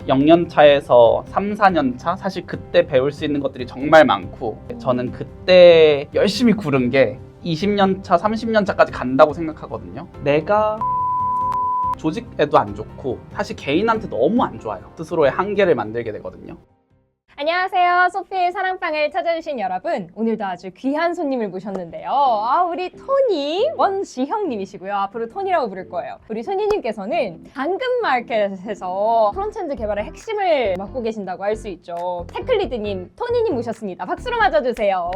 0년 차에서 3, 4년 차? 사실 그때 배울 수 있는 것들이 정말 많고 저는 그때 열심히 구른 게 20년 차, 30년 차까지 간다고 생각하거든요. 내가 조직에도 안 좋고 사실 개인한테 너무 안 좋아요. 스스로의 한계를 만들게 되거든요. 안녕하세요. 소피의 사랑방을 찾아주신 여러분, 오늘도 아주 귀한 손님을 모셨는데요. 우리 토니 원지형님이시고요. 앞으로 토니라고 부를 거예요. 우리 토니님께서는 당근마켓에서 프론트엔드 개발의 핵심을 맡고 계신다고 할 수 있죠. 테클리드님, 토니님 모셨습니다. 박수로 맞아주세요. 와!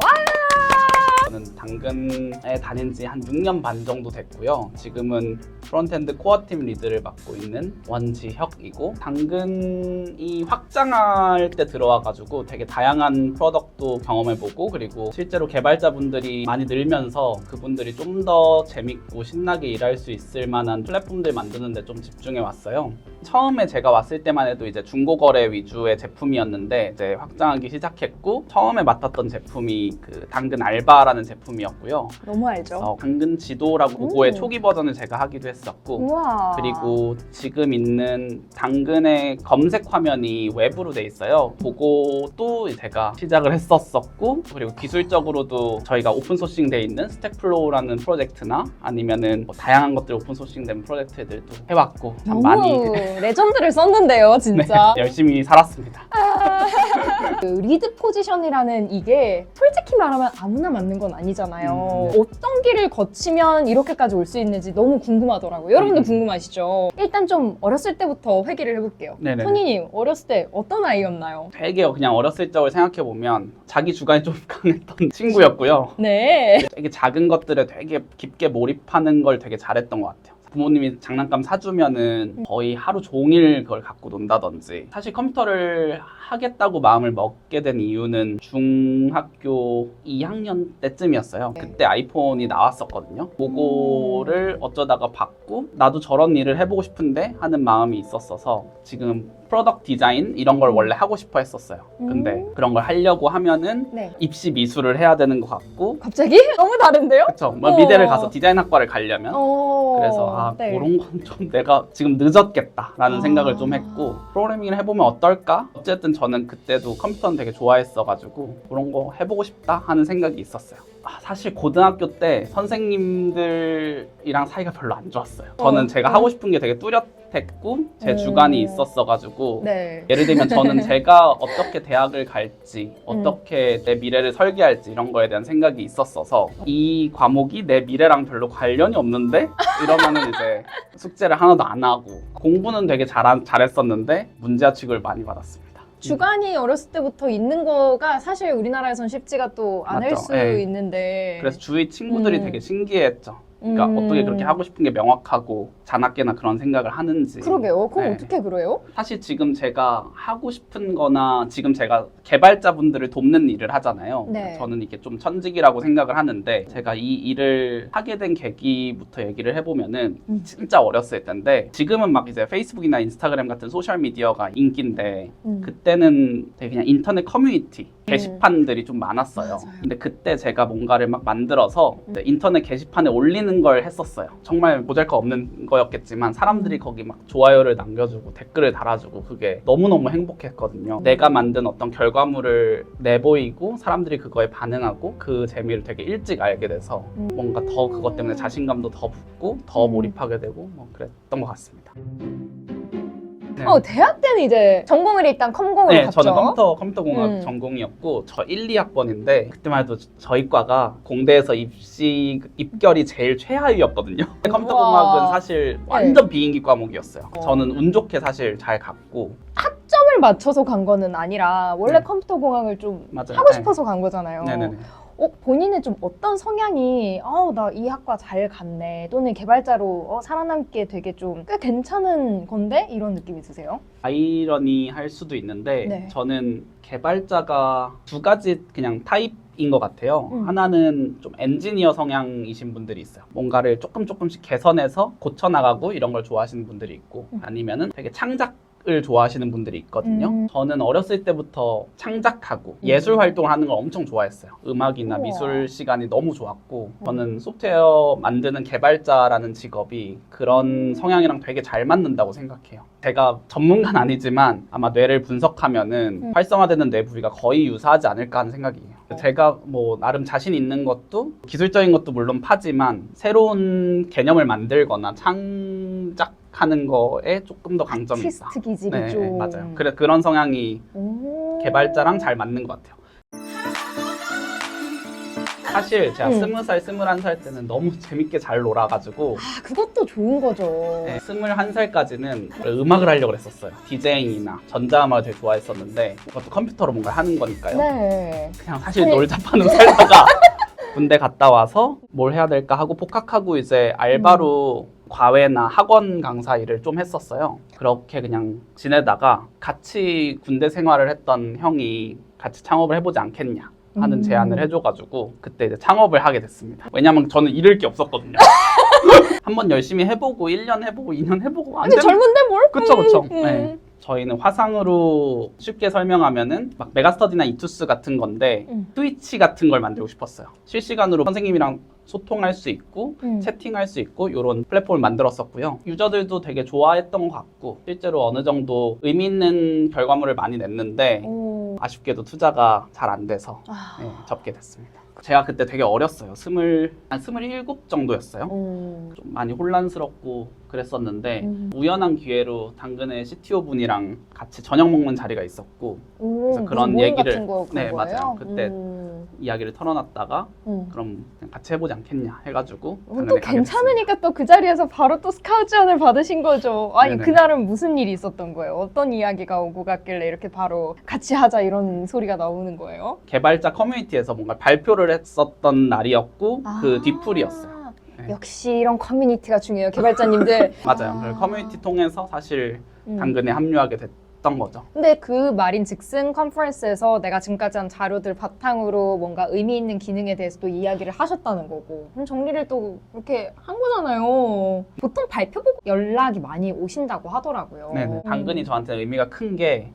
저는 당근에 다닌 지 한 6년 반 정도 됐고요. 지금은 프론트엔드 코어팀 리드를 맡고 있는 원지혁이고, 당근이 확장할 때 들어와가지고 되게 다양한 프로덕트도 경험해보고, 그리고 실제로 개발자분들이 많이 늘면서 그분들이 좀 더 재밌고 신나게 일할 수 있을 만한 플랫폼들 만드는 데 좀 집중해 왔어요. 처음에 제가 왔을 때만 해도 이제 중고거래 위주의 제품이었는데 이제 확장하기 시작했고, 처음에 맡았던 제품이 그 당근 알바라는 제품이었고요. 너무 알죠? 당근 지도라고 그거의 초기 버전을 제가 하기도 했었고, 우와. 그리고 지금 있는 당근의 검색 화면이 웹으로 돼 있어요. 그것도 제가 시작을 했었고, 그리고 기술적으로도 저희가 오픈소싱 돼 있는 스택플로우라는 프로젝트나 아니면은 뭐 다양한 것들 오픈소싱 된 프로젝트들도 해왔고, 참 너무 많이 레전드를 썼는데요, 진짜. 네, 열심히 살았습니다. 그 리드 포지션이라는 이게 솔직히 말하면 아무나 맞는 건 아니잖아요. 어떤 길을 거치면 이렇게까지 올 수 있는지 너무 궁금하더라고요. 여러분도 궁금하시죠? 일단 좀 어렸을 때부터 회귀를 해볼게요. 네네네. 토니님, 어렸을 때 어떤 아이였나요? 되게 그냥 어렸을 적을 생각해보면 자기 주관이 좀 강했던 친구였고요. 네. 되게 작은 것들에 되게 깊게 몰입하는 걸 되게 잘했던 것 같아요. 부모님이 장난감 사주면은 거의 하루 종일 그걸 갖고 논다든지. 사실 컴퓨터를 하겠다고 마음을 먹게 된 이유는 중학교 2학년 때쯤이었어요. 그때 아이폰이 나왔었거든요. 그거를 어쩌다가 받고 나도 저런 일을 해보고 싶은데 하는 마음이 있었어서 지금 프로덕트 디자인 이런 걸 원래 하고 싶어 했었어요. 근데 그런 걸 하려고 하면은 네. 입시 미술을 해야 되는 것 같고, 갑자기? 너무 다른데요? 그쵸? 미대를 가서 디자인학과를 가려면 그래서 네. 그런 건 좀 내가 지금 늦었겠다라는 생각을 좀 했고, 프로그래밍을 해보면 어떨까? 어쨌든 저는 그때도 컴퓨터는 되게 좋아했어가지고 그런 거 해보고 싶다 하는 생각이 있었어요. 사실 고등학교 때 선생님들이랑 사이가 별로 안 좋았어요. 저는 제가 하고 싶은 게 되게 뚜렷했고 제 주관이 있었어가지고 네. 예를 들면 저는 제가 어떻게 대학을 갈지, 어떻게 내 미래를 설계할지 이런 거에 대한 생각이 있었어서 이 과목이 내 미래랑 별로 관련이 없는데? 이러면은 이제 숙제를 하나도 안 하고, 공부는 되게 잘했었는데 문제아 취급을 많이 받았습니다. 주관이 어렸을 때부터 있는 거가 사실 우리나라에선 쉽지가 또 않을 맞죠. 수 네. 있는데. 그래서 주위 친구들이 되게 신기해했죠. 그러니까 어떻게 그렇게 하고 싶은 게 명확하고 자나깨나 그런 생각을 하는지. 그러게요. 그럼 네. 어떻게 그래요? 사실 지금 제가 하고 싶은 거나 지금 제가 개발자분들을 돕는 일을 하잖아요. 네. 저는 이게 좀 천직이라고 생각을 하는데, 제가 이 일을 하게 된 계기부터 얘기를 해보면은 진짜 어렸을 때인데, 지금은 막 이제 페이스북이나 인스타그램 같은 소셜미디어가 인기인데 그때는 되게 그냥 인터넷 커뮤니티 게시판들이 좀 많았어요. 맞아요. 근데 그때 제가 뭔가를 막 만들어서 인터넷 게시판에 올리는 걸 했었어요. 정말 보잘것없는 거였겠지만 사람들이 거기 막 좋아요를 남겨주고 댓글을 달아주고 그게 너무너무 행복했거든요. 내가 만든 어떤 결과물을 내보이고 사람들이 그거에 반응하고 그 재미를 되게 일찍 알게 돼서 뭔가 더 그것 때문에 자신감도 더 붙고 더 몰입하게 되고 뭐 그랬던 것 같습니다. 네. 대학 때는 이제 전공을 일단 컴공으로 네, 갔죠. 저는 컴퓨터공학 전공이었고 저 1, 2학번인데 그때만 해도 저희 과가 공대에서 입결이 제일 최하위였거든요. 컴퓨터공학은 사실 완전 비인기 과목이었어요. 저는 운 좋게 사실 잘 갔고. 학점을 맞춰서 간 거는 아니라 원래 네. 컴퓨터공학을 좀 맞아요. 하고 네. 싶어서 간 거잖아요. 네네네. 본인은 좀 어떤 성향이 나 이 학과 잘 갔네, 또는 개발자로 살아남기에 되게 좀 꽤 괜찮은 건데? 이런 느낌 있으세요? 아이러니 할 수도 있는데 네. 저는 개발자가 두 가지 그냥 타입인 것 같아요. 하나는 좀 엔지니어 성향이신 분들이 있어요. 뭔가를 조금씩 개선해서 고쳐나가고 이런 걸 좋아하시는 분들이 있고, 아니면은 되게 창작 음악을 좋아하시는 분들이 있거든요. 저는 어렸을 때부터 창작하고 예술 활동을 하는 걸 엄청 좋아했어요. 음악이나 우와. 미술 시간이 너무 좋았고 저는 소프트웨어 만드는 개발자라는 직업이 그런 성향이랑 되게 잘 맞는다고 생각해요. 제가 전문가는 아니지만 아마 뇌를 분석하면은 활성화되는 뇌 부위가 거의 유사하지 않을까 하는 생각이에요. 제가 뭐 나름 자신 있는 것도 기술적인 것도 물론 파지만 새로운 개념을 만들거나 창작하는 거에 조금 더 강점이 있다. 아티스트 기질이 네, 좀. 맞아요. 그래 그런 성향이 오. 개발자랑 잘 맞는 것 같아요. 사실 제가 20살, 21살 때는 너무 재밌게 잘 놀아가지고 아, 그것도 좋은 거죠. 네, 21살까지는 음악을 하려고 했었어요. 디제잉이나 전자음악을 되게 좋아했었는데 그것도 컴퓨터로 뭔가 하는 거니까요. 네. 그냥 사실 놀자파는 살다가 군대 갔다 와서 뭘 해야 될까 하고 복학하고 이제 알바로 과외나 학원 강사 일을 좀 했었어요. 그렇게 그냥 지내다가 같이 군대 생활을 했던 형이 같이 창업을 해보지 않겠냐 하는 제안을 해줘가지고 그때 이제 창업을 하게 됐습니다. 왜냐면 저는 잃을 게 없었거든요. 한번 열심히 해보고 1년 해보고 2년 해보고 안 근데 되면 젊은데 뭘? 그쵸. 네. 저희는 화상으로 쉽게 설명하면은 막 메가스터디나 이투스 같은 건데 트위치 같은 걸 만들고 싶었어요. 실시간으로 선생님이랑 소통할 수 있고 채팅할 수 있고 이런 플랫폼을 만들었었고요. 유저들도 되게 좋아했던 것 같고 실제로 어느 정도 의미 있는 결과물을 많이 냈는데 아쉽게도 투자가 잘 안 돼서 네, 접게 됐습니다. 제가 그때 되게 어렸어요. 한 27 정도였어요. 좀 많이 혼란스럽고 그랬었는데 우연한 기회로 당근의 CTO 분이랑 같이 저녁 먹는 자리가 있었고 그래서 그런 얘기를 같은 거, 네 거예요? 맞아요. 그때 이야기를 털어놨다가 그럼 그냥 같이 해보지 않겠냐 해가지고 또 당근에 가게 괜찮으니까 또 그 자리에서 바로 또 스카우트 제안을 받으신 거죠. 아니 네네. 그날은 무슨 일이 있었던 거예요? 어떤 이야기가 오고 갔길래 이렇게 바로 같이 하자 이런 소리가 나오는 거예요? 개발자 커뮤니티에서 뭔가 발표를 했었던 날이었고 그 아. 뒤풀이었어요. 네. 역시 이런 커뮤니티가 중요해요, 개발자님들. 맞아요. 그 커뮤니티 통해서 사실 당근에 합류하게 됐던 거죠. 근데 그 말인 즉슨 컨퍼런스에서 내가 지금까지 한 자료들 바탕으로 뭔가 의미 있는 기능에 대해서 또 이야기를 하셨다는 거고 그럼 정리를 또 이렇게 한 거잖아요. 보통 발표 보고 연락이 많이 오신다고 하더라고요. 네네. 당근이 저한테 의미가 큰 게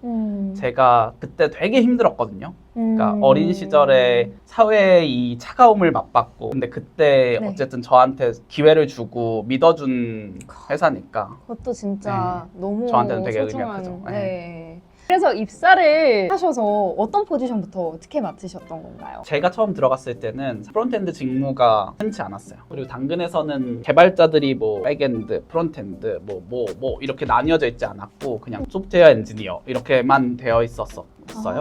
제가 그때 되게 힘들었거든요. 그러니까 어린 시절에 사회의 이 차가움을 맛봤고 근데 그때 네. 어쨌든 저한테 기회를 주고 믿어준 회사니까 그것도 진짜 너무 저한테는 되게 의미가 소중한, 크죠. 네. 그래서 입사를 하셔서 어떤 포지션부터 어떻게 맡으셨던 건가요? 제가 처음 들어갔을 때는 프론트엔드 직무가 흔치 않았어요. 그리고 당근에서는 개발자들이 뭐 백엔드, 프론트엔드, 뭐 이렇게 나뉘어져 있지 않았고 그냥 소프트웨어 엔지니어 이렇게만 되어 있었어요.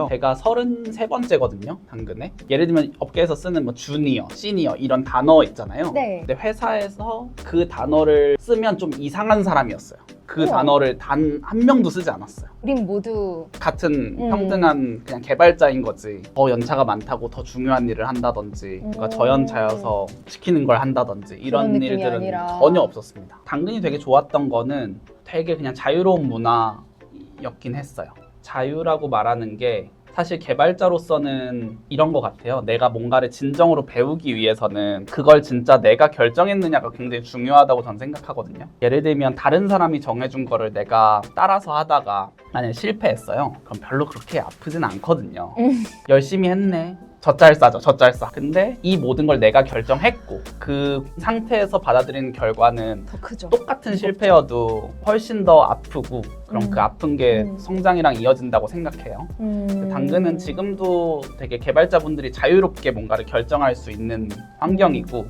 제가 33번째거든요, 당근에. 예를 들면 업계에서 쓰는 뭐 주니어, 시니어 이런 단어 있잖아요. 네. 근데 회사에서 그 단어를 쓰면 좀 이상한 사람이었어요. 그 우와. 단어를 단 한 명도 쓰지 않았어요. 우린 모두 같은 평등한 그냥 개발자인 거지. 더 연차가 많다고 더 중요한 일을 한다든지 뭔가 저연차여서 시키는 걸 한다든지 그런 이런 느낌이 일들은 아니라. 전혀 없었습니다. 당근이 되게 좋았던 거는 되게 그냥 자유로운 문화였긴 했어요. 자유라고 말하는 게 사실 개발자로서는 이런 것 같아요. 내가 뭔가를 진정으로 배우기 위해서는 그걸 진짜 내가 결정했느냐가 굉장히 중요하다고 저는 생각하거든요. 예를 들면 다른 사람이 정해준 거를 내가 따라서 하다가 만약에 실패했어요. 그럼 별로 그렇게 아프진 않거든요. 열심히 했네. 젖잘싸죠, 젖잘싸. 근데 이 모든 걸 내가 결정했고 그 상태에서 받아들이는 결과는 더 크죠. 똑같은 실패여도 훨씬 더 아프고 그럼 그 아픈 게 음. 성장이랑 이어진다고 생각해요. 당근은 지금도 되게 개발자분들이 자유롭게 뭔가를 결정할 수 있는 환경이고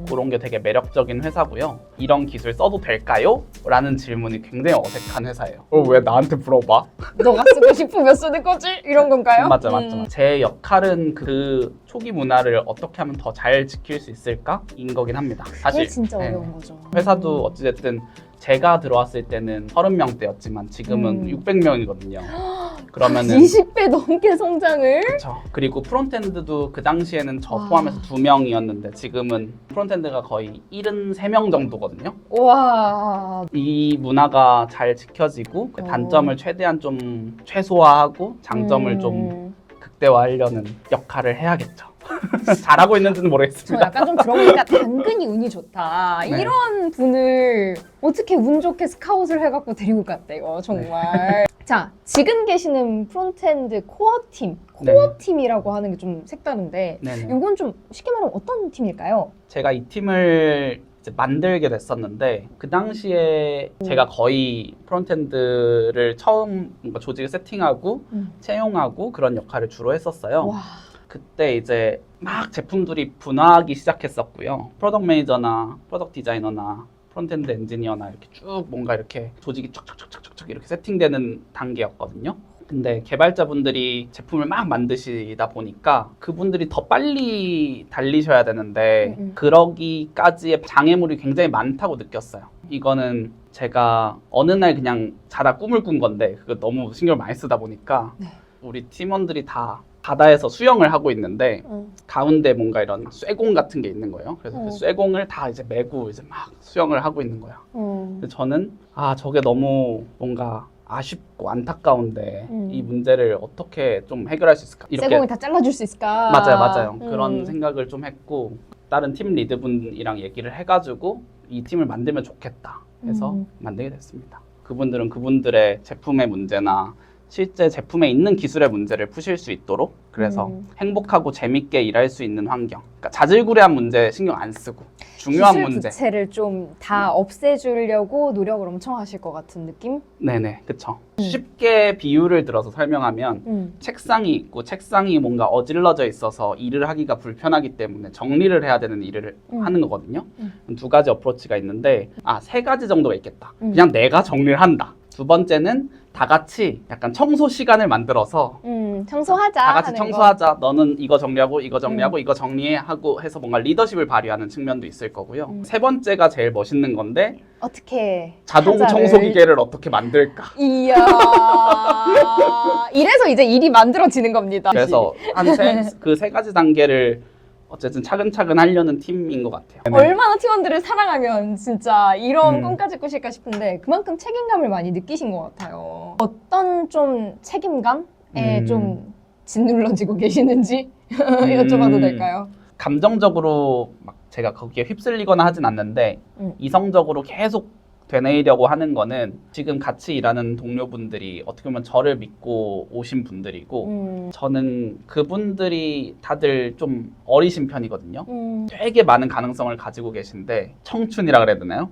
그런 게 되게 매력적인 회사고요. 이런 기술 써도 될까요? 라는 질문이 굉장히 어색한 회사예요. 왜 나한테 물어봐? 너가 쓰고 싶으면 쓰는 거지? 이런 건가요? 맞죠. 제 역할은 그 초기 문화를 어떻게 하면 더 잘 지킬 수 있을까인 거긴 합니다. 그게 진짜 어려운 거죠. 회사도 어찌됐든 제가 들어왔을 때는 30명대였지만 지금은 600명이거든요. 그러면은 20배 넘게 성장을? 그쵸. 그리고 프론트엔드도 그 당시에는 저 와. 포함해서 2명이었는데 지금은 프론트엔드가 거의 73명 정도거든요. 와. 이 문화가 잘 지켜지고 그 단점을 최대한 좀 최소화하고 장점을 좀 극대화하려는 역할을 해야겠죠. 잘하고 있는지는 저 모르겠습니다. 약간 좀 들어보니까 당근이 운이 좋다. 네. 이런 분을 어떻게 운 좋게 스카웃을 해갖고 데리고 갔대요, 정말. 자, 지금 계시는 프론트엔드 코어 팀, 코어 팀이라고 하는 게 좀 색다른데, 네네. 이건 좀 쉽게 말하면 어떤 팀일까요? 제가 이 팀을 이제 만들게 됐었는데 그 당시에 제가 거의 프론트엔드를 처음 뭔가 조직을 세팅하고 채용하고 그런 역할을 주로 했었어요. 와, 그때 이제 막 제품들이 분화하기 시작했었고요. 프로덕트 매니저나 프로덕트 디자이너나 프론트엔드 엔지니어나 이렇게 쭉 뭔가 이렇게 조직이 쫙쫙쫙쫙쫙 이렇게 세팅되는 단계였거든요. 근데 개발자분들이 제품을 막 만드시다 보니까 그분들이 더 빨리 달리셔야 되는데 그러기까지의 장애물이 굉장히 많다고 느꼈어요. 이거는 제가 어느 날 그냥 자다 꿈을 꾼 건데 그거 너무 신경을 많이 쓰다 보니까 네. 우리 팀원들이 다 바다에서 수영을 하고 있는데 가운데 뭔가 이런 쇠공 같은 게 있는 거예요. 그래서 그 쇠공을 다 이제 메고 이제 막 수영을 하고 있는 거야. 근데 저는 저게 너무 뭔가 아쉽고 안타까운데 이 문제를 어떻게 좀 해결할 수 있을까? 쇠공을 다 잘라줄 수 있을까? 맞아요. 그런 생각을 좀 했고 다른 팀 리드분이랑 얘기를 해가지고 이 팀을 만들면 좋겠다 해서 만들게 됐습니다. 그분들은 그분들의 제품의 문제나 실제 제품에 있는 기술의 문제를 푸실 수 있도록 그래서 행복하고 재밌게 일할 수 있는 환경. 그러니까 자질구레한 문제 신경 안 쓰고 중요한 기술 문제. 부채를 좀 다 없애주려고 노력을 엄청 하실 것 같은 느낌? 네네, 그쵸. 쉽게 비유를 들어서 설명하면 책상이 있고 책상이 뭔가 어질러져 있어서 일을 하기가 불편하기 때문에 정리를 해야 되는 일을 하는 거거든요. 두 가지 어프로치가 있는데 세 가지 정도가 있겠다. 그냥 내가 정리를 한다. 두 번째는 다 같이 약간 청소 시간을 만들어서 청소하자. 다 같이 하는 청소하자. 너는 이거 정리하고 이거 정리하고 이거 정리해 하고 해서 뭔가 리더십을 발휘하는 측면도 있을 거고요. 세 번째가 제일 멋있는 건데 어떻게 자동 타자를- 청소 기계를 어떻게 만들까? 이야. 이래서 이제 일이 만들어지는 겁니다. 그래서 그 세 가지 단계를 어쨌든 차근차근 하려는 팀인 것 같아요. 얼마나 팀원들을 사랑하면 진짜 이런 꿈까지 꾸실까 싶은데 그만큼 책임감을 많이 느끼신 것 같아요. 어떤 좀 책임감에 좀 짓눌러지고 계시는지 여쭤봐도 될까요? 감정적으로 막 제가 거기에 휩쓸리거나 하진 않는데 이성적으로 계속 되뇌이려고 하는 거는 지금 같이 일하는 동료분들이 어떻게 보면 저를 믿고 오신 분들이고 저는 그분들이 다들 좀 어리신 편이거든요. 되게 많은 가능성을 가지고 계신데 청춘이라 그래야 되나요?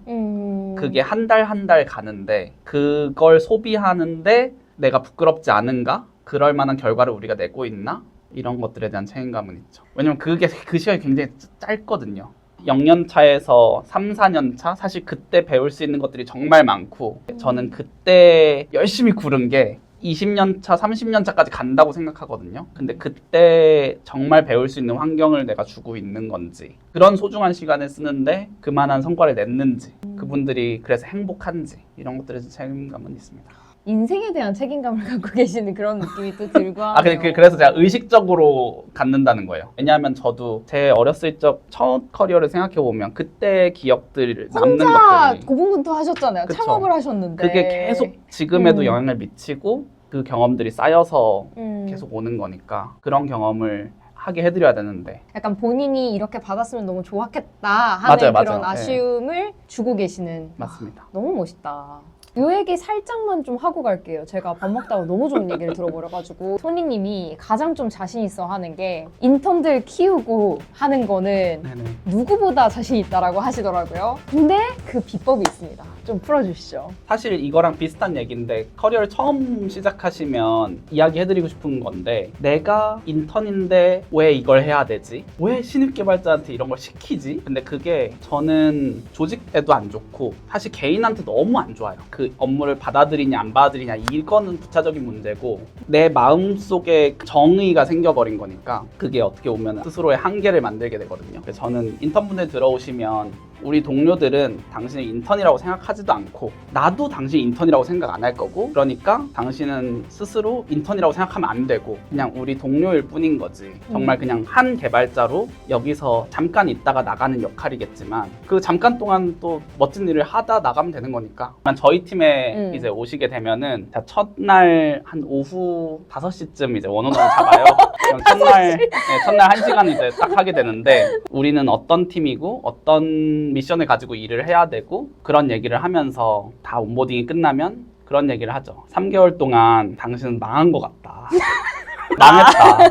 그게 한 달 한 달 가는데 그걸 소비하는데 내가 부끄럽지 않은가? 그럴 만한 결과를 우리가 내고 있나? 이런 것들에 대한 책임감은 있죠. 왜냐면 그 시간이 굉장히 짧거든요. 0년 차에서 3, 4년 차? 사실 그때 배울 수 있는 것들이 정말 많고 저는 그때 열심히 구른 게 20년 차, 30년 차까지 간다고 생각하거든요. 근데 그때 정말 배울 수 있는 환경을 내가 주고 있는 건지 그런 소중한 시간을 쓰는데 그만한 성과를 냈는지 그분들이 그래서 행복한지 이런 것들에 대한 책임감은 있습니다. 인생에 대한 책임감을 갖고 계시는 그런 느낌이 또 들고 하네요. 그래서 제가 의식적으로 갖는다는 거예요. 왜냐하면 저도 제 어렸을 적 첫 커리어를 생각해보면 그때 기억들 남는 혼자 것들이 고군분투 하셨잖아요. 그쵸. 창업을 하셨는데 그게 계속 지금에도 영향을 미치고 그 경험들이 쌓여서 계속 오는 거니까 그런 경험을 하게 해드려야 되는데 약간 본인이 이렇게 받았으면 너무 좋았겠다 하는 맞아요. 그런 네. 아쉬움을 주고 계시는 맞습니다. 너무 멋있다. 요 얘기 살짝만 좀 하고 갈게요. 제가 밥 먹다가 너무 좋은 얘기를 들어버려가지고 토니님이 가장 좀 자신 있어 하는 게 인턴들 키우고 하는 거는 네네. 누구보다 자신 있다라고 하시더라고요. 근데 그 비법이 있습니다. 좀 풀어주시죠. 사실 이거랑 비슷한 얘기인데 커리어를 처음 시작하시면 이야기해드리고 싶은 건데 내가 인턴인데 왜 이걸 해야 되지? 왜 신입 개발자한테 이런 걸 시키지? 근데 그게 저는 조직에도 안 좋고 사실 개인한테 너무 안 좋아요. 그 업무를 받아들이냐 안 받아들이냐 이거는 부차적인 문제고 내 마음속에 정의가 생겨버린 거니까 그게 어떻게 보면 스스로의 한계를 만들게 되거든요. 그래서 저는 인턴분들 들어오시면 우리 동료들은 당신을 인턴이라고 생각하지도 않고 나도 당신 인턴이라고 생각 안 할 거고 그러니까 당신은 스스로 인턴이라고 생각하면 안 되고 그냥 우리 동료일 뿐인 거지. 정말 그냥 한 개발자로 여기서 잠깐 있다가 나가는 역할이겠지만 그 잠깐 동안 또 멋진 일을 하다 나가면 되는 거니까. 저희 팀에 이제 오시게 되면은 첫날 한 오후 5시쯤 이제 원원을 잡아요. 그럼 첫날 1시간 이제 딱 하게 되는데 우리는 어떤 팀이고 어떤 미션을 가지고 일을 해야 되고 그런 얘기를 하면서 다 온보딩이 끝나면 그런 얘기를 하죠. 3개월 동안 당신은 망한 것 같다.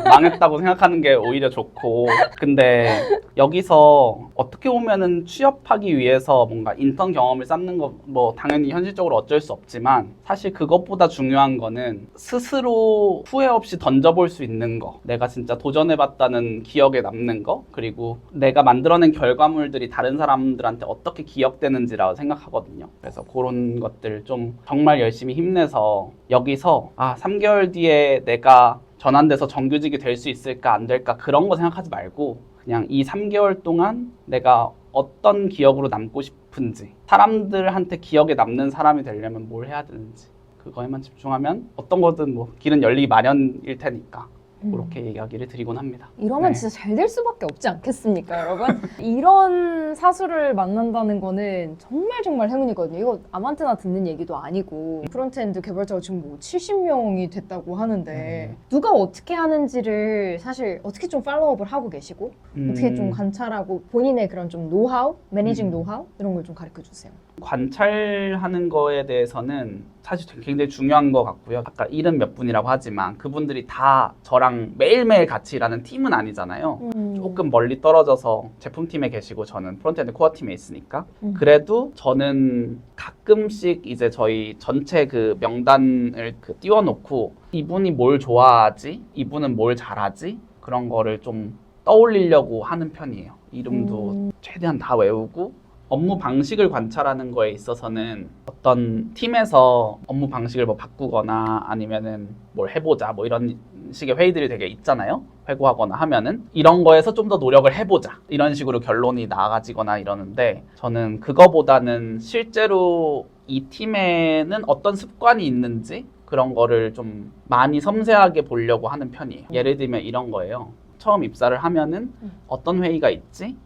망했다고 생각하는 게 오히려 좋고 근데 여기서 어떻게 보면은 취업하기 위해서 뭔가 인턴 경험을 쌓는 거 뭐 당연히 현실적으로 어쩔 수 없지만 사실 그것보다 중요한 거는 스스로 후회 없이 던져볼 수 있는 거 내가 진짜 도전해봤다는 기억에 남는 거 그리고 내가 만들어낸 결과물들이 다른 사람들한테 어떻게 기억되는지라고 생각하거든요. 그래서 그런 것들 좀 정말 열심히 힘내서 여기서 3개월 뒤에 내가 전환돼서 정규직이 될 수 있을까 안 될까 그런 거 생각하지 말고 그냥 이 3개월 동안 내가 어떤 기억으로 남고 싶은지 사람들한테 기억에 남는 사람이 되려면 뭘 해야 되는지 그거에만 집중하면 어떤 거든 뭐 길은 열리기 마련일 테니까 그렇게 이야기를 드리곤 합니다. 이러면 진짜 잘 될 수밖에 없지 않겠습니까, 여러분? 이런 사수를 만난다는 거는 정말 행운이거든요. 이거 아무한테나 듣는 얘기도 아니고 프론트엔드 개발자가 지금 뭐 70명이 됐다고 하는데 누가 어떻게 하는지를 사실 어떻게 좀 팔로우업을 하고 계시고 어떻게 좀 관찰하고 본인의 그런 좀 노하우, 매니징 노하우 이런 걸 좀 가르쳐 주세요. 관찰하는 거에 대해서는 사실 굉장히 중요한 것 같고요. 아까 이름 몇 분이라고 하지만 그분들이 다 저랑 매일매일 같이 일하는 팀은 아니잖아요. 조금 멀리 떨어져서 제품팀에 계시고 저는 프론트엔드 코어팀에 있으니까 그래도 저는 가끔씩 이제 저희 전체 그 명단을 띄워놓고 이분이 뭘 좋아하지? 이분은 뭘 잘하지? 그런 거를 좀 떠올리려고 하는 편이에요. 이름도 최대한 다 외우고 업무 방식을 관찰하는 거에 있어서는 어떤 팀에서 업무 방식을 뭐 바꾸거나 아니면은 뭘 해보자 뭐 이런 식의 회의들이 되게 있잖아요. 회고하거나 하면은 이런 거에서 좀 더 노력을 해보자 이런 식으로 결론이 나아지거나 이러는데 저는 그거보다는 실제로 이 팀에는 어떤 습관이 있는지 그런 거를 좀 많이 섬세하게 보려고 하는 편이에요. 예를 들면 이런 거예요. 처음 입사를 하면은 어떤 회의가 있지?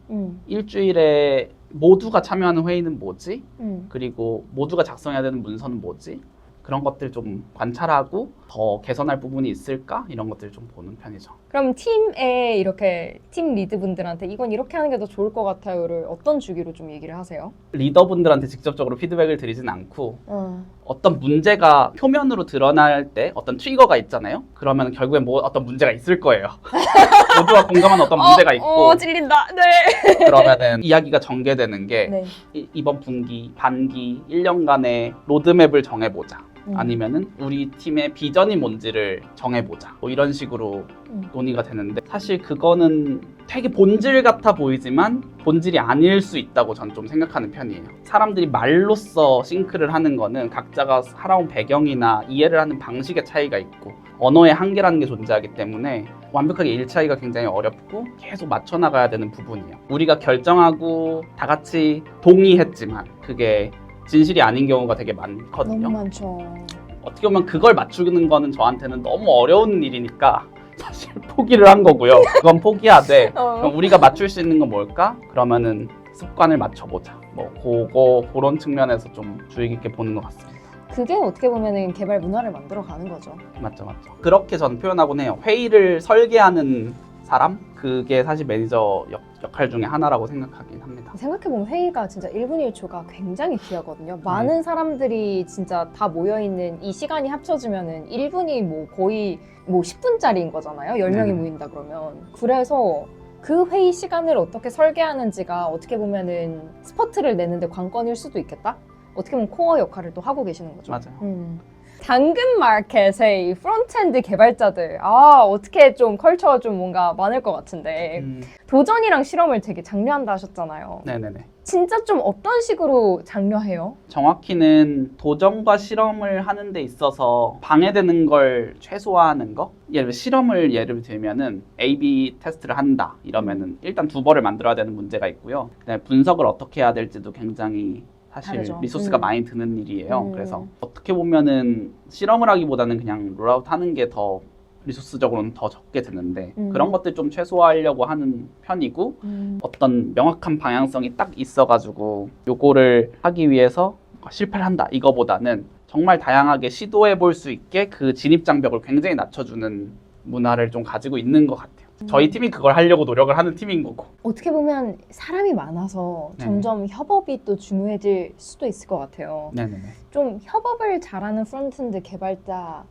일주일에 모두가 참여하는 회의는 뭐지? 그리고 모두가 작성해야 되는 문서는 뭐지? 그런 것들 좀 관찰하고 더 개선할 부분이 있을까? 이런 것들 좀 보는 편이죠. 그럼 팀에 이렇게 팀 리드분들한테 이건 이렇게 하는 게 더 좋을 것 같아요를 어떤 주기로 좀 얘기를 하세요? 리더분들한테 직접적으로 피드백을 드리진 않고 어떤 문제가 표면으로 드러날 때 어떤 트리거가 있잖아요. 그러면 결국엔 뭐 어떤 문제가 있을 거예요. 모두가 공감하는 어떤 문제가 있고 찔린다. 네. 그러면은 이야기가 전개되는 게 네. 이번 분기, 반기, 1년간의 로드맵을 정해보자. 아니면은 우리 팀의 비전이 뭔지를 정해보자. 뭐 이런 식으로 논의가 되는데 사실 그거는 되게 본질 같아 보이지만 본질이 아닐 수 있다고 전 좀 생각하는 편이에요. 사람들이 말로써 싱크를 하는 거는 각자가 살아온 배경이나 이해를 하는 방식의 차이가 있고 언어의 한계라는 게 존재하기 때문에 완벽하게 일치하기가 굉장히 어렵고 계속 맞춰 나가야 되는 부분이에요. 우리가 결정하고 다 같이 동의했지만 그게 진실이 아닌 경우가 되게 많거든요. 너무 많죠. 어떻게 보면 그걸 맞추는 거는 저한테는 너무 어려운 일이니까 사실 포기를 한 거고요. 그건 포기하되 그럼 우리가 맞출 수 있는 건 뭘까? 그러면은 습관을 맞춰보자. 뭐 그런 측면에서 좀 주의 깊게 보는 것 같습니다. 그게 어떻게 보면은 개발 문화를 만들어 가는 거죠. 맞죠. 그렇게 전 표현하곤 해요. 회의를 설계하는 사람? 그게 사실 매니저 역할 중에 하나라고 생각하긴 합니다. 생각해보면 회의가 진짜 1분 1초가 굉장히 귀하거든요. 많은 사람들이 진짜 다 모여있는 이 시간이 합쳐지면은 1분이 뭐 거의 뭐 10분짜리인 거잖아요. 10명이 모인다 그러면. 그래서 그 회의 시간을 어떻게 설계하는지가 어떻게 보면은 스퍼트를 내는데 관건일 수도 있겠다? 어떻게 보면 코어 역할을 또 하고 계시는 거죠. 맞아요. 당근 마켓의 이 프론트엔드 개발자들 어떻게 좀 컬처가 좀 뭔가 많을 것 같은데 도전이랑 실험을 되게 장려한다 하셨잖아요. 네네네. 진짜 좀 어떤 식으로 장려해요? 정확히는 도전과 실험을 하는 데 있어서 방해되는 걸 최소화하는 거? 예를 들면은 A/B 테스트를 한다 이러면은 일단 두벌을 만들어야 되는 문제가 있고요. 그다음에 분석을 어떻게 해야 될지도 굉장히 사실 다르죠. 리소스가 많이 드는 일이에요. 그래서 어떻게 보면은 실험을 하기보다는 그냥 롤아웃 하는 게 더 리소스적으로는 더 적게 드는데 그런 것들 좀 최소화하려고 하는 편이고 어떤 명확한 방향성이 딱 있어가지고 요거를 하기 위해서 실패를 한다 이거보다는 정말 다양하게 시도해 볼 수 있게 그 진입 장벽을 굉장히 낮춰주는 문화를 좀 가지고 있는 것 같아요. 저희 팀이 그걸 하려고 노력을 하는 팀인 거고. 어떻게 보면 사람이 많아서 네. 점점 협업이 또 중요해질 수도 있을 것 같아요. 네네네. 좀 협업을 잘하는 프론트엔드 개발자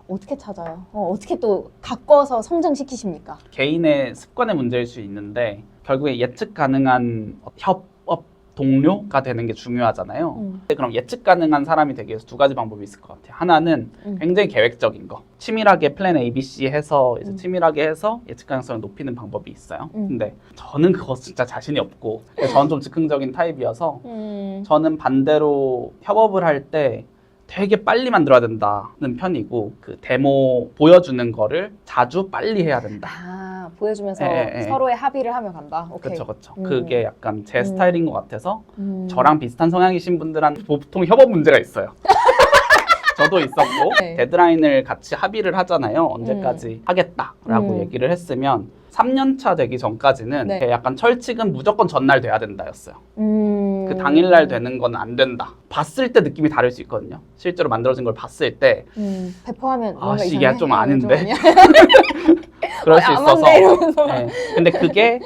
어떻게 찾아요? 어떻게 또 가꿔서 성장시키십니까? 개인의 습관의 문제일 수 있는데 결국에 예측 가능한 협업 동료가 되는 게 중요하잖아요. 그럼 예측 가능한 사람이 되기 위해서 두 가지 방법이 있을 것 같아요. 하나는 굉장히 계획적인 거. 치밀하게 플랜 A, B, C 해서 이제 치밀하게 해서 예측 가능성을 높이는 방법이 있어요. 근데 저는 그거 진짜 자신이 없고 저는 좀 즉흥적인 타입이어서 저는 반대로 협업을 할 때 되게 빨리 만들어야 된다는 편이고 그 데모 보여주는 거를 자주 빨리 해야 된다. 보여주면서 예. 서로의 합의를 하며 간다. 오케이. 그렇죠. 그게 약간 제 스타일인 것 같아서 음. 저랑 비슷한 성향이신 분들한테 보통 협업 문제가 있어요. 저도 있었고 네. 데드라인을 같이 합의를 하잖아요. 언제까지 하겠다라고 얘기를 했으면 3년차 되기 전까지는 네. 약간 철칙은 무조건 전날 돼야 된다였어요. 그 당일날 되는 건 안 된다. 봤을 때 느낌이 다를 수 있거든요. 실제로 만들어진 걸 봤을 때 배포하면 뭔가 이게 이상해? 좀 아닌데? 좀 아니야? 그럴 수 안 있어서. 맞네, 이러면서. 네. 근데 그게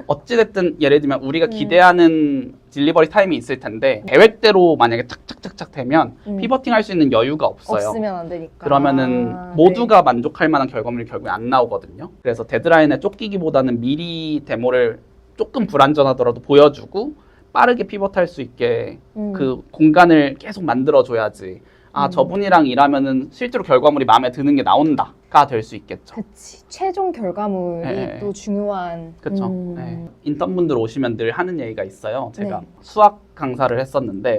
어찌됐든 예를 들면 우리가 기대하는 딜리버리 타임이 있을 텐데 계획대로 만약에 착착착착 되면 피버팅 할 수 있는 여유가 없어요. 없으면 안 되니까. 그러면은 모두가 만족할 만한 결과물이 결국에 안 나오거든요. 그래서 데드라인에 쫓기기보다는 미리 데모를 조금 불안전하더라도 보여주고 빠르게 피벗할 수 있게 그 공간을 계속 만들어줘야지. 저분이랑 일하면은 실제로 결과물이 마음에 드는 게 나온다가 될 수 있겠죠. 그치. 최종 결과물이 네. 또 중요한. 그렇죠. 네. 인턴분들 오시면 늘 하는 얘기가 있어요. 제가 네. 수학 강사를 했었는데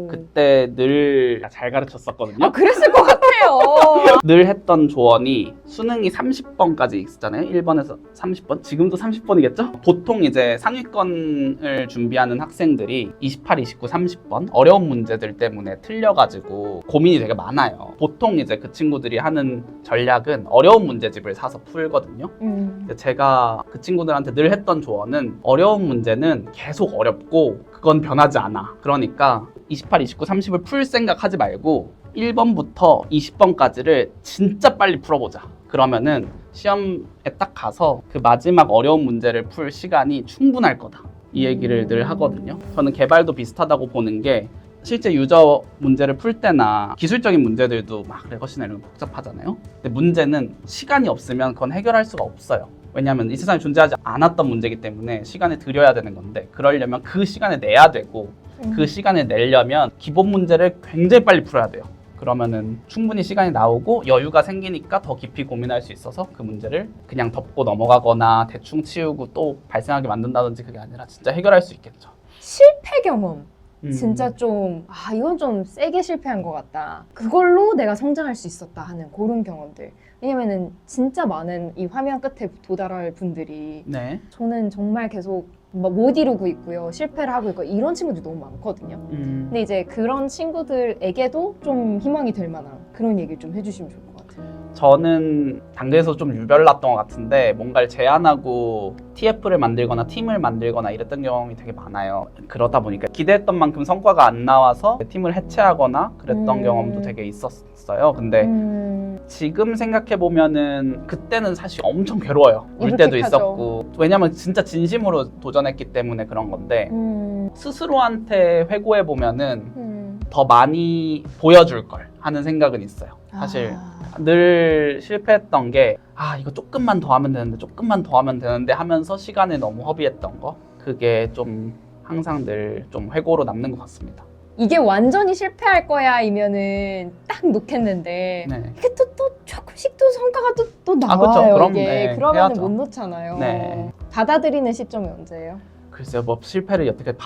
그때 늘 잘 가르쳤었거든요. 그랬을 것 같아요. 늘 했던 조언이 수능이 30번까지 있었잖아요. 1번에서 30번. 지금도 30번이겠죠? 보통 이제 상위권을 준비하는 학생들이 28, 29, 30번 어려운 문제들 때문에 틀려가지고 고민이 되게 많아요. 보통 이제 그 친구들이 하는 전략은 어려운 문제집을 사서 풀거든요. 근데 제가 그 친구들한테 늘 했던 조언은 어려운 문제는 계속 어렵고 그건 변하지 않아. 그러니까 28, 29, 30을 풀 생각하지 말고 1번부터 20번까지를 진짜 빨리 풀어보자. 그러면은 시험에 딱 가서 그 마지막 어려운 문제를 풀 시간이 충분할 거다. 이 얘기를 늘 하거든요. 저는 개발도 비슷하다고 보는 게 실제 유저 문제를 풀 때나 기술적인 문제들도 막 레거시나 이런 거 복잡하잖아요. 근데 문제는 시간이 없으면 그건 해결할 수가 없어요. 왜냐하면 이 세상에 존재하지 않았던 문제이기 때문에 시간을 들여야 되는 건데 그러려면 그 시간을 내야 되고 그 시간을 내려면 기본 문제를 굉장히 빨리 풀어야 돼요. 그러면은 충분히 시간이 나오고 여유가 생기니까 더 깊이 고민할 수 있어서 그 문제를 그냥 덮고 넘어가거나 대충 치우고 또 발생하게 만든다든지 그게 아니라 진짜 해결할 수 있겠죠. 실패 경험. 진짜 좀 이건 좀 세게 실패한 것 같다. 그걸로 내가 성장할 수 있었다 하는 그런 경험들. 왜냐면은 진짜 많은 이 화면 끝에 도달할 분들이 네. 저는 정말 계속 못 이루고 있고요. 실패를 하고 있고 이런 친구들이 너무 많거든요. 근데 이제 그런 친구들에게도 좀 희망이 될 만한 그런 얘기를 좀 해주시면 좋을 것 같아요. 저는 당근에서 좀 유별났던 것 같은데 뭔가를 제안하고 TF를 만들거나 팀을 만들거나 이랬던 경험이 되게 많아요. 그러다 보니까 기대했던 만큼 성과가 안 나와서 팀을 해체하거나 그랬던 경험도 되게 있었어요. 근데 지금 생각해보면은 그때는 사실 엄청 괴로워요. 울 때도 이불킥하죠. 있었고 왜냐면 진짜 진심으로 도전했기 때문에 그런 건데 스스로한테 회고해보면은 더 많이 보여줄 걸 하는 생각은 있어요. 사실 늘 실패했던 게 이거 조금만 더 하면 되는데 조금만 더 하면 되는데 하면서 시간을 너무 허비했던 거 그게 좀 항상 늘 좀 회고로 남는 것 같습니다. 이게 완전히 실패할 거야 이면은 딱 놓겠는데 네. 이게 또 조금씩 또 성과가 또 나와요. 그쵸. 그럼, 이게 네, 그러면 해야죠. 못 놓잖아요. 네. 받아들이는 시점이 언제예요? 글쎄요, 뭐 실패를 여태까지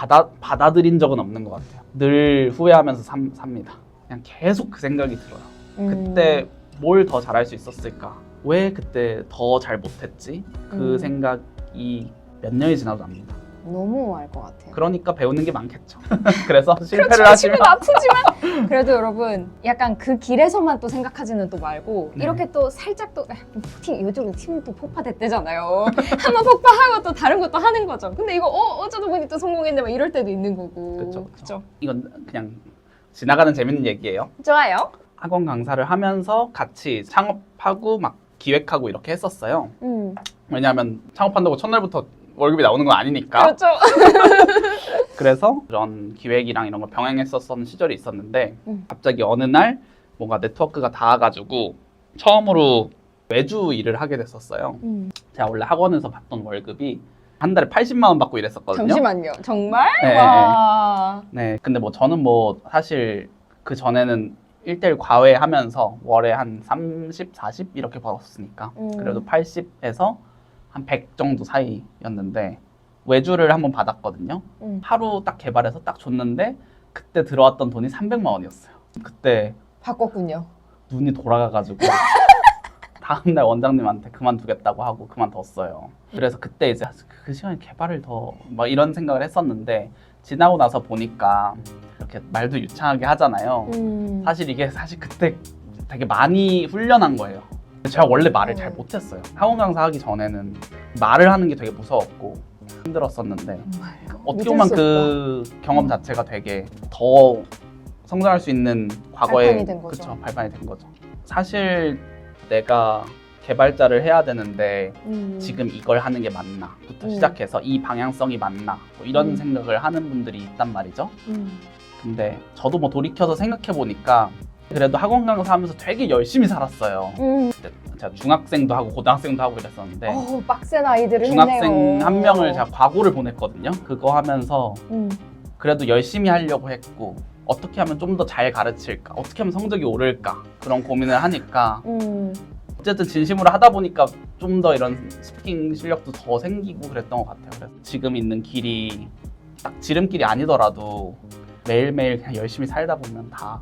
받아들인 적은 없는 것 같아요. 늘 후회하면서 삽니다. 그냥 계속 그 생각이 들어요. 그때 뭘 더 잘할 수 있었을까? 왜 그때 더 잘 못했지? 그 생각이 몇 년이 지나도 납니다. 너무 알 것 같아요. 그러니까 배우는 게 많겠죠. 그래서 실패를 그렇죠. 하시면 기분 아프지만 그래도 여러분 약간 그 길에서만 또 생각하지는 또 말고 네. 이렇게 또 살짝 또 요즘 팀 또 폭파됐대잖아요. 한번 폭파하고 또 다른 것도 하는 거죠. 근데 이거 어쩌다 보니 또 성공했는데 막 이럴 때도 있는 거고. 그쵸. 그쵸? 이건 그냥 지나가는 재밌는 얘기예요. 좋아요. 학원 강사를 하면서 같이 창업하고 막 기획하고 이렇게 했었어요. 왜냐하면 창업한다고 첫날부터 월급이 나오는 건 아니니까. 그렇죠. 그래서 그런 기획이랑 이런 걸 병행했었던 시절이 있었는데 갑자기 어느 날 뭔가 네트워크가 닿아가지고 처음으로 외주 일을 하게 됐었어요. 제가 원래 학원에서 받던 월급이 한 달에 80만 원 받고 일했었거든요. 잠시만요. 정말? 네. 와. 네, 근데 뭐 저는 뭐 사실 그 전에는 1대1 과외하면서 월에 한 30, 40 이렇게 벌었으니까 그래도 80에서 한 100 정도 사이였는데 외주를 한번 받았거든요. 하루 딱 개발해서 딱 줬는데 그때 들어왔던 돈이 300만 원이었어요. 그때 바꿨군요. 눈이 돌아가가지고 다음날 원장님한테 그만두겠다고 하고 그만뒀어요. 그래서 그때 이제 그 시간에 개발을 더 막 이런 생각을 했었는데 지나고 나서 보니까 이렇게 말도 유창하게 하잖아요. 사실 이게 그때 되게 많이 훈련한 거예요. 제가 원래 말을 잘 못했어요. 학원 강사 하기 전에는 말을 하는 게 되게 무서웠고 힘들었었는데 어떻게 보면 그 경험 자체가 되게 더 성장할 수 있는 과거에 발판이 된 거죠. 그쵸, 발판이 된 거죠. 사실 내가 개발자를 해야 되는데 지금 이걸 하는 게 맞나?부터 시작해서 이 방향성이 맞나? 뭐 이런 생각을 하는 분들이 있단 말이죠. 근데 저도 뭐 돌이켜서 생각해 보니까 그래도 학원 강사 하면서 되게 열심히 살았어요. 제가 중학생도 하고 고등학생도 하고 이랬었는데 어우, 빡센 아이들을 중학생 했네요. 한 명을 제가 과고를 보냈거든요. 그거 하면서 그래도 열심히 하려고 했고 어떻게 하면 좀 더 잘 가르칠까? 어떻게 하면 성적이 오를까? 그런 고민을 하니까 어쨌든 진심으로 하다 보니까 좀 더 이런 스피킹 실력도 더 생기고 그랬던 것 같아요. 그래서 지금 있는 길이 딱 지름길이 아니더라도 매일매일 그냥 열심히 살다 보면 다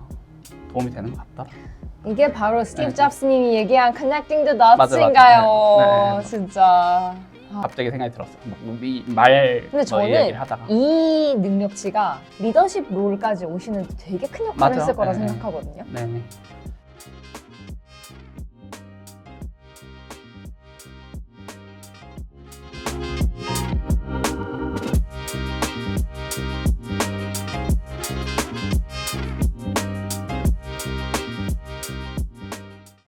도움이 되는 것 같더라고요. 이게 바로 스티브 네. 잡스님이 얘기한 connecting the 맞아. dots인가요? 네. 진짜. 갑자기 생각이 들었어요. 말 근데 저는 얘기를 하다가 이 능력치가 리더십 롤까지 오시는 데 되게 큰 역할을 맞아. 했을 거라 네. 생각하거든요. 네.